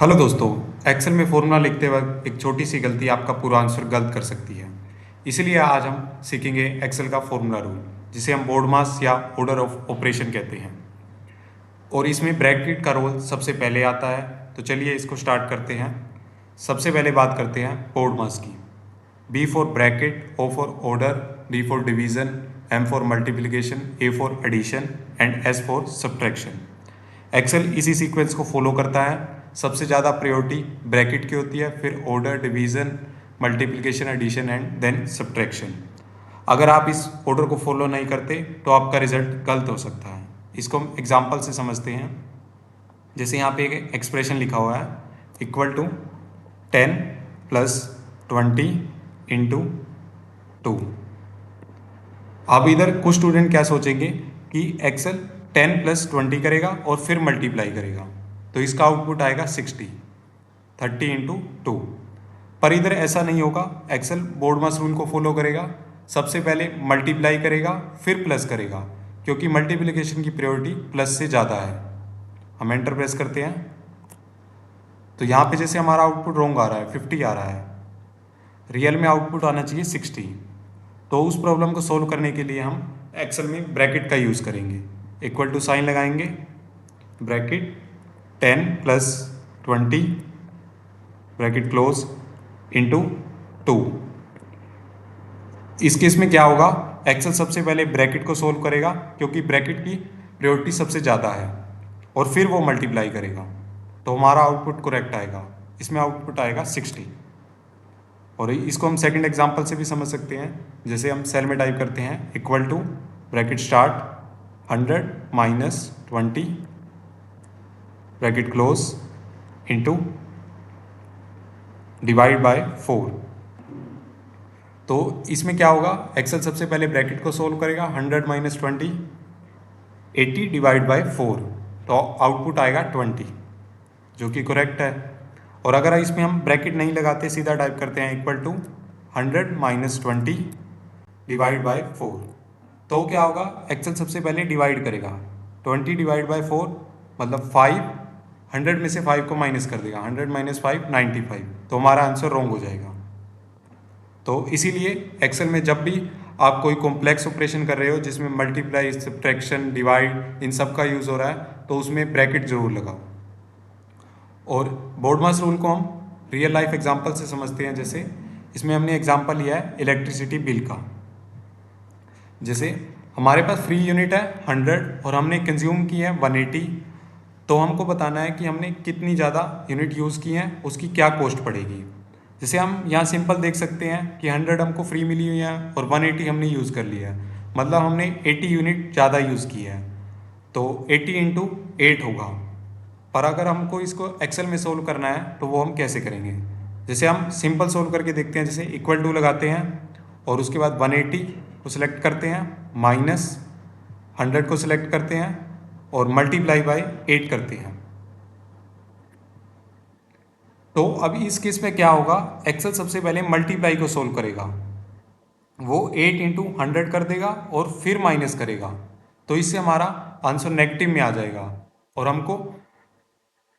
Hello दोस्तों। Excel में formula लिखते वक्त एक छोटी सी गलती आपका पूरा आंसर गलत कर सकती है। इसीलिए आज हम सीखेंगे एक्सेल का फॉर्मूला रूल, जिसे हम बोर्ड मास या ऑर्डर ऑफ ऑपरेशन कहते हैं। और इसमें ब्रैकेट का रोल सबसे पहले आता है। तो चलिए इसको स्टार्ट करते हैं। सबसे पहले बात करते हैं बोर्ड मास की। B for bracket, O for order, D for division, M for multiplication, A for addition and S for subtraction. Excel इसी सीक्वेंस को फॉलो करता है। सबसे ज़्यादा प्रायोरिटी ब्रैकेट की होती है, फिर order, division, multiplication, addition and then subtraction. अगर आप इस ऑर्डर को फॉलो नहीं करते तो आपका रिजल्ट गलत हो सकता है। इसको हम एग्जाम्पल से समझते हैं। जैसे यहाँ पे एक एक्सप्रेशन लिखा हुआ है, इक्वल टू 10 प्लस 20 इंटू 2। अब इधर कुछ स्टूडेंट क्या सोचेंगे कि एक्सेल 10 प्लस 20 करेगा और फिर मल्टीप्लाई करेगा, तो इसका आउटपुट आएगा 60, 30 इंटू 2। पर इधर ऐसा नहीं होगा। एक्सेल बोर्ड मास रूल को फॉलो करेगा। सबसे पहले मल्टीप्लाई करेगा फिर प्लस करेगा, क्योंकि मल्टीप्लिकेशन की प्रायोरिटी प्लस से ज़्यादा है। हम एंटर प्रेस करते हैं तो यहाँ पे जैसे हमारा आउटपुट रॉन्ग आ रहा है, 50 आ रहा है। रियल में आउटपुट आना चाहिए 60। तो उस प्रॉब्लम को सोल्व करने के लिए हम एक्सेल में ब्रैकेट का यूज़ करेंगे। इक्वल टू साइन लगाएंगे, bracket 10 plus 20 bracket close into 2। इस केस में क्या होगा, एक्सेल सबसे पहले ब्रैकेट को सोल्व करेगा, क्योंकि ब्रैकेट की प्रायोरिटी सबसे ज़्यादा है, और फिर वो मल्टीप्लाई करेगा। तो हमारा आउटपुट करेक्ट आएगा। इसमें आउटपुट आएगा 60। और इसको हम सेकंड एग्जांपल से भी समझ सकते हैं। जैसे हम सेल में टाइप करते हैं, equal to bracket start 100 minus 20 bracket close into divide by 4। तो इसमें क्या होगा, एक्सेल सबसे पहले ब्रैकेट को सोल्व करेगा। 100 माइनस 20 80 डिवाइड बाय 4, तो आउटपुट आएगा 20, जो कि करेक्ट है। और अगर इसमें हम ब्रैकेट नहीं लगाते, सीधा टाइप करते हैं equal to 100 minus 20 divide by 4, तो क्या होगा, एक्सेल सबसे पहले डिवाइड करेगा। 20 डिवाइड बाय 4 मतलब 5, 100 में से 5 को माइनस कर देगा। 100 माइनस 5 95, तो हमारा आंसर रॉन्ग हो जाएगा। तो इसीलिए एक्सेल में जब भी आप कोई कॉम्प्लेक्स ऑपरेशन कर रहे हो जिसमें मल्टीप्लाई, सब्ट्रैक्शन, डिवाइड, इन सब का यूज़ हो रहा है, तो उसमें ब्रैकेट जरूर लगाओ। और बोर्ड मास रूल को हम रियल लाइफ एग्जांपल से समझते हैं। जैसे इसमें हमने एग्जांपल लिया है इलेक्ट्रिसिटी बिल का। जैसे हमारे पास फ्री यूनिट है 100 और हमने कंज्यूम की है 180, तो हमको बताना है कि हमने कितनी ज़्यादा यूनिट यूज़ की है, उसकी क्या कॉस्ट पड़ेगी। जैसे हम यहाँ सिंपल देख सकते हैं कि 100 हमको फ्री मिली हुई है और 180 हमने यूज़ कर लिया है, मतलब हमने 80 यूनिट ज़्यादा यूज़ की है, तो 80 इंटू 8 होगा। पर अगर हमको इसको एक्सेल में सोल्व करना है तो वो हम कैसे करेंगे। जैसे हम सिंपल सोल्व करके देखते हैं। जैसे इक्वल टू लगाते हैं और उसके बाद 180 को सिलेक्ट करते हैं, माइनस 100 को सिलेक्ट करते हैं और मल्टीप्लाई बाय 8 करते हैं। तो अब इस केस में क्या होगा, एक्सेल सबसे पहले मल्टीप्लाई को सोल्व करेगा। वो 8 इंटू 100 कर देगा और फिर माइनस करेगा, तो इससे हमारा आंसर नेगेटिव में आ जाएगा और हमको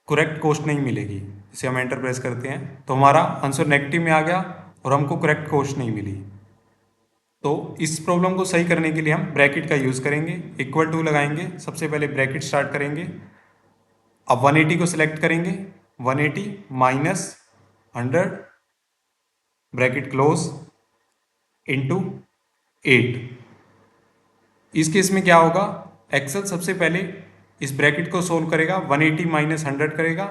करेक्ट कॉस्ट नहीं मिलेगी। जैसे हम एंटर प्रेस करते हैं तो हमारा आंसर नेगेटिव में आ गया और हमको करेक्ट कॉस्ट नहीं मिली। तो इस प्रॉब्लम को सही करने के लिए हम ब्रैकेट का यूज़ करेंगे। इक्वल टू लगाएंगे, सबसे पहले ब्रैकेट स्टार्ट करेंगे। अब 180 को सिलेक्ट करेंगे, 180 माइनस 100 ब्रैकेट क्लोज इंटू 8। इस केस में क्या होगा, एक्सेल सबसे पहले इस ब्रैकेट को सोल्व करेगा, 180 माइनस 100 करेगा,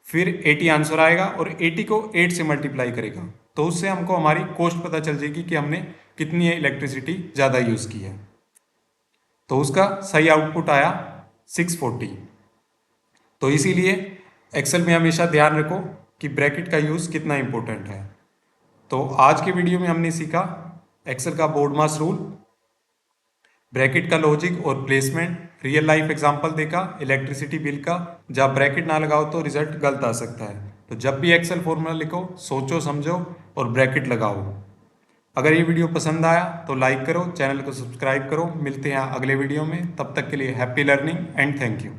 फिर 80 आंसर आएगा और 80 को 8 से मल्टीप्लाई करेगा, तो उससे हमको हमारी कॉस्ट पता चल जाएगी कि हमने कितनी इलेक्ट्रिसिटी ज़्यादा यूज़ की है। तो उसका सही आउटपुट आया 640। तो इसीलिए एक्सेल में हमेशा ध्यान रखो कि ब्रैकेट का यूज़ कितना इंपॉर्टेंट है। तो आज के वीडियो में हमने सीखा एक्सेल का बोर्ड मास रूल, ब्रैकेट का लॉजिक और प्लेसमेंट, रियल लाइफ एग्जांपल देखा इलेक्ट्रिसिटी बिल का। जब ब्रैकेट ना लगाओ तो रिजल्ट गलत आ सकता है। तो जब भी एक्सेल फॉर्मूला लिखो, सोचो समझो और ब्रैकेट लगाओ। अगर ये वीडियो पसंद आया तो लाइक करो, चैनल को सब्सक्राइब करो। मिलते हैं अगले वीडियो में, तब तक के लिए happy learning and thank you.